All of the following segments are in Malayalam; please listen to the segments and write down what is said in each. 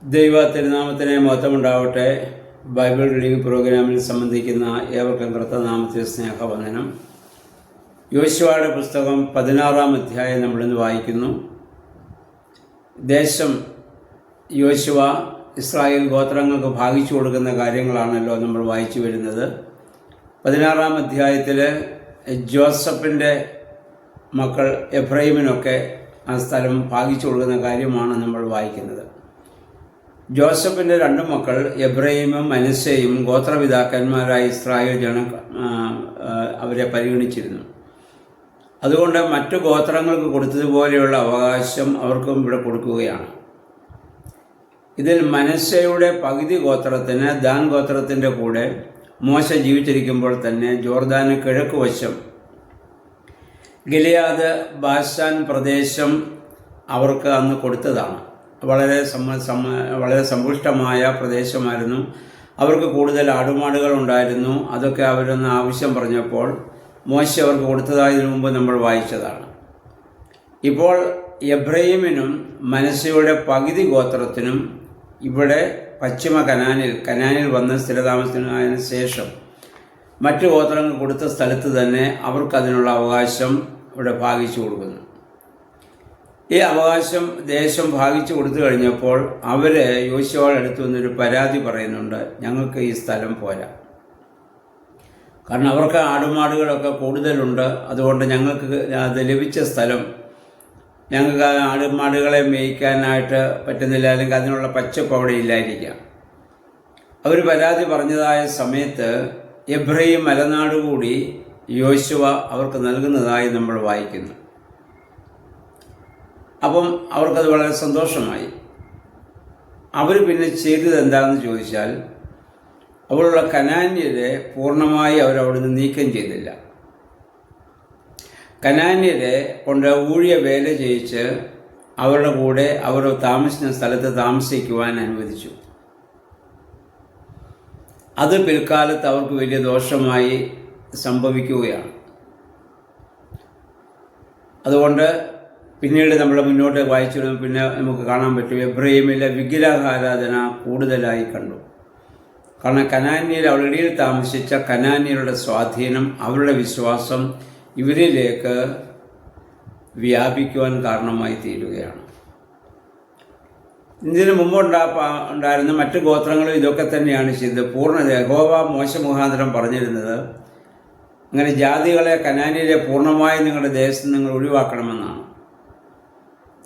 ദൈവ തിരുനാമത്തിന് മഹത്വമുണ്ടാവട്ടെ. ബൈബിൾ റീഡിംഗ് പ്രോഗ്രാമിൽ സംബന്ധിക്കുന്ന ഏവർക്കും കർത്തനാമത്തിൽ സ്നേഹവന്ദനം. യോശുവയുടെ പുസ്തകം 16-ാം അധ്യായം നമ്മളിന്ന് വായിക്കുന്നു. ദേശം യോശുവ ഇസ്രായേൽ ഗോത്രങ്ങൾക്ക് ഭാഗിച്ചു കൊടുക്കുന്ന കാര്യങ്ങളാണല്ലോ നമ്മൾ വായിച്ചു വരുന്നത്. 16-ാം അധ്യായത്തിൽ ജോസഫിൻ്റെ മക്കൾ എഫ്രൈമിനൊക്കെ ആ സ്ഥലം ഭാഗിച്ചു കൊടുക്കുന്ന കാര്യമാണ് നമ്മൾ വായിക്കുന്നത്. ജോസഫിൻ്റെ രണ്ട് മക്കൾ എഫ്രൈമും മനശ്ശെയും ഗോത്രപിതാക്കന്മാരായ ഇസ്രായേൽ അവരെ പരിഗണിച്ചിരുന്നു. അതുകൊണ്ട് മറ്റു ഗോത്രങ്ങൾക്ക് കൊടുത്തതുപോലെയുള്ള അവകാശം അവർക്കും ഇവിടെ കൊടുക്കുകയാണ്. ഇതിൽ മനശ്ശെയുടെ പകുതി ഗോത്രത്തിന് ദാൻ ഗോത്രത്തിൻ്റെ കൂടെ മോശ ജീവിച്ചിരിക്കുമ്പോൾ തന്നെ ജോർദാന് കിഴക്ക് വശം ഗിലെയാദ് ബാശാൻ പ്രദേശം അവർക്ക് അന്ന് കൊടുത്തതാണ്. വളരെ സമ്പുഷ്ടമായ പ്രദേശമായിരുന്നു. അവർക്ക് കൂടുതൽ ആടുമാടുകൾ ഉണ്ടായിരുന്നു. അതൊക്കെ അവരൊന്ന് ആവശ്യം പറഞ്ഞപ്പോൾ മോശ അവർക്ക് കൊടുത്തതായതിനു മുമ്പ് നമ്മൾ വായിച്ചതാണ്. ഇപ്പോൾ എഫ്രൈമിനും മനശ്ശെയുടെ പകുതി ഗോത്രത്തിനും ഇവിടെ പശ്ചിമ കനാനിൽ വന്ന് സ്ഥിരതാമസത്തിനു ശേഷം മറ്റു ഗോത്രങ്ങൾ കൊടുത്ത സ്ഥലത്ത് തന്നെ അവർക്കതിനുള്ള അവകാശം ഇവിടെ ഭാഗിച്ചു കൊടുക്കുന്നു. ഈ അവകാശം ദേശം ഭാഗിച്ചു കൊടുത്തു കഴിഞ്ഞപ്പോൾ അവർ യോശുവയുടെ അടുത്ത് വന്നൊരു പരാതി പറയുന്നുണ്ട്. ഞങ്ങൾക്ക് ഈ സ്ഥലം പോരാ, കാരണം അവർക്ക് ആടുമാടുകളൊക്കെ കൂടുതലുണ്ട്. അതുകൊണ്ട് ഞങ്ങൾക്ക് അത് ലഭിച്ച സ്ഥലം ഞങ്ങൾക്ക് ആടുമാടുകളെ മേയ്ക്കാനായിട്ട് പറ്റുന്നില്ല, അല്ലെങ്കിൽ അതിനുള്ള പച്ചപ്പ് അവിടെ ഇല്ലായിരിക്കാം. അവർ പരാതി പറഞ്ഞതായ സമയത്ത് എഫ്രൈം മലനാട് കൂടി യോശുവ അവർക്ക് നൽകുന്നതായി നമ്മൾ വായിക്കുന്നു. അപ്പം അവർക്കത് വളരെ സന്തോഷമായി. അവർ പിന്നെ ചെയ്തത് എന്താണെന്ന് ചോദിച്ചാൽ, അവിടെയുള്ള കനാന്യരെ പൂർണ്ണമായി അവരവിടുന്ന് നീക്കം ചെയ്തില്ല. കനാന്യരെ കൊണ്ട് ഊഴിയ വേല ചെയ്യിച്ച് അവരുടെ കൂടെ അവർ താമസിക്കുന്ന സ്ഥലത്ത് താമസിക്കുവാൻ അനുവദിച്ചു. അത് പിൽക്കാലത്ത് അവർക്ക് വലിയ ദോഷമായി സംഭവിക്കുകയാണ്. അതുകൊണ്ട് പിന്നീട് നമ്മൾ മുന്നോട്ട് വായിച്ചു പിന്നെ നമുക്ക് കാണാൻ പറ്റും, എഫ്രൈമിലെ വിഗ്രഹാരാധന കൂടുതലായി കണ്ടു. കാരണം കനാന്യർ അവരുടെ താമസിച്ച കനാന്യരുടെ സ്വാധീനം, അവരുടെ വിശ്വാസം ഇവരിലേക്ക് വ്യാപിക്കുവാൻ കാരണമായി തീരുകയാണ്. ഇതിനു മുമ്പ് ഉണ്ടായിരുന്ന മറ്റു ഗോത്രങ്ങളും ഇതൊക്കെ തന്നെയാണ് ചെയ്തത്. യഹോവ മോശ മുഖാന്തരം പറഞ്ഞിരുന്നത്, അങ്ങനെ ജാതികളെ കനാന്യരെ പൂർണ്ണമായി നിങ്ങളുടെ ദേശത്ത് നിങ്ങൾ ഒഴിവാക്കണമെന്നാണ്.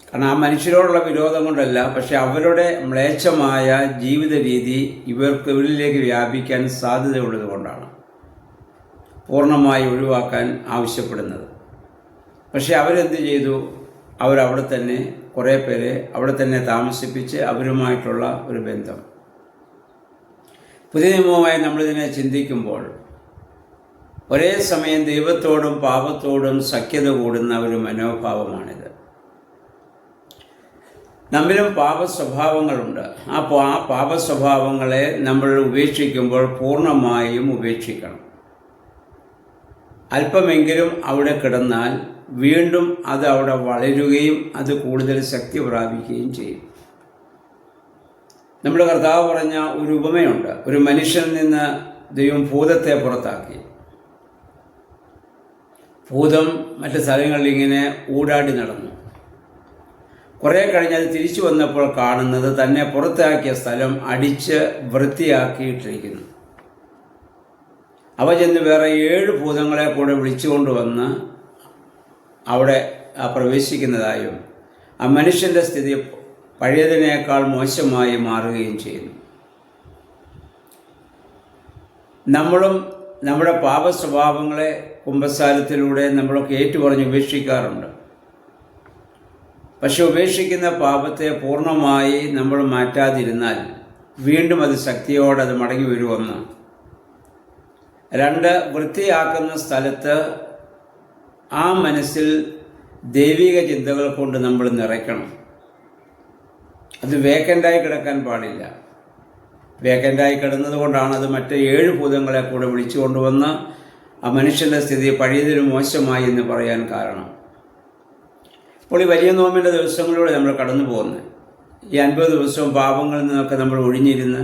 കാരണം ആ മനുഷ്യരോടുള്ള വിരോധം കൊണ്ടല്ല, പക്ഷെ അവരുടെ മ്ലേച്ഛമായ ജീവിത രീതി ഇവരിലേക്ക് വ്യാപിക്കാൻ സാധ്യതയുള്ളത് കൊണ്ടാണ് പൂർണ്ണമായി ഒഴിവാക്കാൻ ആവശ്യപ്പെടുന്നത്. പക്ഷെ അവരെന്ത് ചെയ്തു? അവരവിടെ തന്നെ കുറേ പേരെ അവിടെ തന്നെ താമസിപ്പിച്ച് അവരുമായിട്ടുള്ള ഒരു ബന്ധം. പുതിയ നിയമവുമായി നമ്മളിതിനെ ചിന്തിക്കുമ്പോൾ ഒരേ സമയം ദൈവത്തോടും പാപത്തോടും സഖ്യത കൂടുന്ന ഒരു മനോഭാവമാണിത്. നമ്മിലും പാപസ്വഭാവങ്ങളുണ്ട്. ആ പാപസ്വഭാവങ്ങളെ നമ്മൾ ഉപേക്ഷിക്കുമ്പോൾ പൂർണ്ണമായും ഉപേക്ഷിക്കണം. അല്പമെങ്കിലും അവിടെ കിടന്നാൽ വീണ്ടും അത് അവിടെ വളരുകയും അത് കൂടുതൽ ശക്തി പ്രാപിക്കുകയും ചെയ്യും. നമ്മുടെ കർത്താവ് പറഞ്ഞ ഒരു ഉപമയുണ്ട്. ഒരു മനുഷ്യനിൽ നിന്ന് ദൈവം ഭൂതത്തെ പുറത്താക്കി. ഭൂതം മറ്റ് സ്ഥലങ്ങളിൽ ഇങ്ങനെ ഊടാടി നടന്നു. കുറേ കഴിഞ്ഞ് അത് തിരിച്ചു വന്നപ്പോൾ കാണുന്നത് തന്നെ പുറത്താക്കിയ സ്ഥലം അടിച്ച് വൃത്തിയാക്കിയിട്ടിരിക്കുന്നു. അവ ചെന്ന് വേറെ 7 ഭൂതങ്ങളെ കൂടെ വിളിച്ചുകൊണ്ടുവന്ന് അവിടെ പ്രവേശിക്കുന്നതായും ആ മനുഷ്യൻ്റെ സ്ഥിതി പഴയതിനേക്കാൾ മോശമായി മാറുകയും ചെയ്യുന്നു. നമ്മളും നമ്മുടെ പാപസ്വഭാവങ്ങളെ കുമ്പസാരത്തിലൂടെ നമ്മളൊക്കെ ഏറ്റുപറഞ്ഞ് ഉപേക്ഷിക്കാറുണ്ട്. പക്ഷെ ഉപേക്ഷിക്കുന്ന പാപത്തെ പൂർണ്ണമായി നമ്മൾ മാറ്റാതിരുന്നാൽ വീണ്ടും അത് ശക്തിയോടെ അത് മടങ്ങി വരുമെന്ന്. 2, വൃത്തിയാക്കുന്ന സ്ഥലത്ത് ആ മനസ്സിൽ ദൈവിക ചിന്തകൾ കൊണ്ട് നമ്മൾ നിറയ്ക്കണം. അത് വേക്കൻ്റായി കിടക്കാൻ പാടില്ല. വേക്കൻ്റായി കിടന്നത് കൊണ്ടാണ് അത് മറ്റ് 7 ഭൂതങ്ങളെ കൂടെ വിളിച്ചു കൊണ്ടുവന്ന് ആ മനുഷ്യൻ്റെ സ്ഥിതി പഴയതിന് മോശമായി എന്ന് പറയാൻ കാരണം. അപ്പോൾ ഈ വലിയ നോമ്പിൻ്റെ ദിവസങ്ങളിലൂടെ നമ്മൾ കടന്നു പോകുന്നത് ഈ 50 ദിവസവും പാപങ്ങളിൽ നിന്നൊക്കെ നമ്മൾ ഒഴിഞ്ഞിരുന്ന്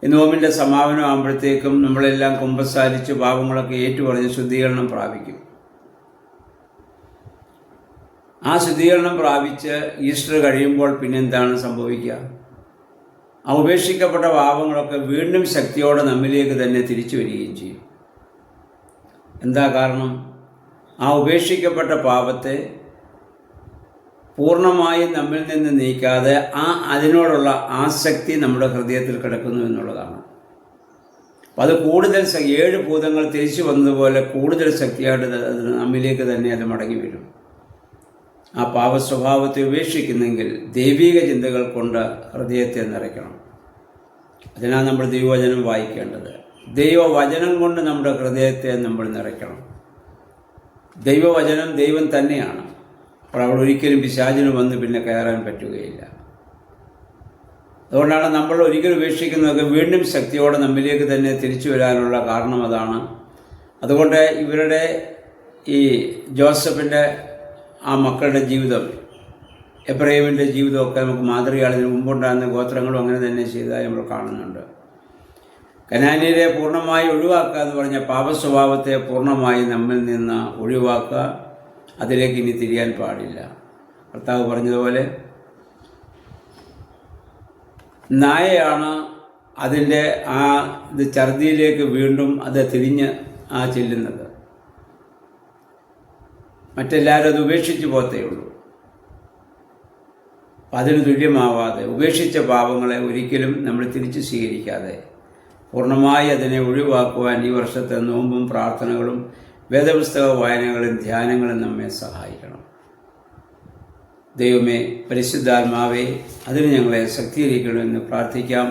ഈ നോമ്പിൻ്റെ സമാപനം ആകുമ്പോഴത്തേക്കും നമ്മളെല്ലാം കുമ്പസാരിച്ച് പാപങ്ങളൊക്കെ ഏറ്റുപറഞ്ഞ് ശുദ്ധീകരണം പ്രാപിക്കും. ആ ശുദ്ധീകരണം പ്രാപിച്ച് ഈസ്റ്റർ കഴിയുമ്പോൾ പിന്നെ എന്താണ് സംഭവിക്കുക? ആ ഉപേക്ഷിക്കപ്പെട്ട പാപങ്ങളൊക്കെ വീണ്ടും ശക്തിയോടെ നമ്മിലേക്ക് തന്നെ തിരിച്ചു വരികയും ചെയ്യും. എന്താ കാരണം? ആ ഉപേക്ഷിക്കപ്പെട്ട പാപത്തെ പൂർണ്ണമായും നമ്മിൽ നിന്ന് നീക്കാതെ അതിനോടുള്ള ആസക്തി നമ്മുടെ ഹൃദയത്തിൽ കിടക്കുന്നു എന്നുള്ളതാണ്. അപ്പം അത് കൂടുതൽ 7 ഭൂതങ്ങൾ തിരിച്ചു വന്നതുപോലെ കൂടുതൽ ശക്തിയായിട്ട് നമ്മിലേക്ക് തന്നെ അത് മടങ്ങി വരും. ആ പാപ സ്വഭാവത്തെ ഉപേക്ഷിക്കുന്നെങ്കിൽ ദൈവിക ചിന്തകൾ കൊണ്ട് ഹൃദയത്തെ നിറയ്ക്കണം. അതിനാണ് നമ്മൾ ദൈവവചനം വായിക്കേണ്ടത്. ദൈവവചനം കൊണ്ട് നമ്മുടെ ഹൃദയത്തെ നമ്മൾ നിറയ്ക്കണം. ദൈവവചനം ദൈവം തന്നെയാണ്. അപ്പോൾ അവിടെ ഒരിക്കലും പിശാചിന് വന്ന് പിന്നെ കയറാൻ പറ്റുകയില്ല. അതുകൊണ്ടാണ് നമ്മൾ ഒരിക്കലും ഉപേക്ഷിക്കുന്നതൊക്കെ വീണ്ടും ശക്തിയോടെ നമ്മിലേക്ക് തന്നെ തിരിച്ചു വരാനുള്ള കാരണം അതാണ്. അതുകൊണ്ട് ഇവരുടെ ഈ ജോസഫിൻ്റെ ആ മക്കളുടെ ജീവിതം, എബ്രഹാമിൻ്റെ ജീവിതമൊക്കെ നമുക്ക് മാതൃകയാണ്. ഇതിന് മുമ്പുണ്ടാകുന്ന ഗോത്രങ്ങളും അങ്ങനെ തന്നെ ചെയ്തതായി നമ്മൾ കാണുന്നുണ്ട്. കനാന്യരെ പൂർണ്ണമായി ഒഴിവാക്കുക എന്ന് പറഞ്ഞ പാപസ്വഭാവത്തെ പൂർണ്ണമായി നമ്മിൽ നിന്ന് ഒഴിവാക്കുക. അതിലേക്ക് ഇനി തിരിയാൻ പാടില്ല. കർത്താവ് പറഞ്ഞതുപോലെ നായയാണ് അതിൻ്റെ ഇത് ഛർദിയിലേക്ക് വീണ്ടും അത് തിരിഞ്ഞ് ചെല്ലുന്നത്. മറ്റെല്ലാവരും അത് ഉപേക്ഷിച്ച് പോകത്തേ ഉള്ളൂ. അതിന് തുല്യമാവാതെ ഉപേക്ഷിച്ച പാപങ്ങളെ ഒരിക്കലും നമ്മൾ തിരിച്ച് സ്വീകരിക്കാതെ പൂർണ്ണമായി അതിനെ ഒഴിവാക്കുവാൻ ഈ വർഷത്തെ നോമ്പും പ്രാർത്ഥനകളും വേദപുസ്തക വായനകളും ധ്യാനങ്ങളും നമ്മെ സഹായിക്കണം. ദൈവമേ, പരിശുദ്ധാത്മാവേ, അതിന് ഞങ്ങളെ ശക്തീകരിക്കണമെന്ന് പ്രാർത്ഥിക്കാം.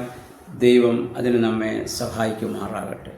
ദൈവം അതിന് നമ്മെ സഹായിക്കുമാറാകട്ടെ.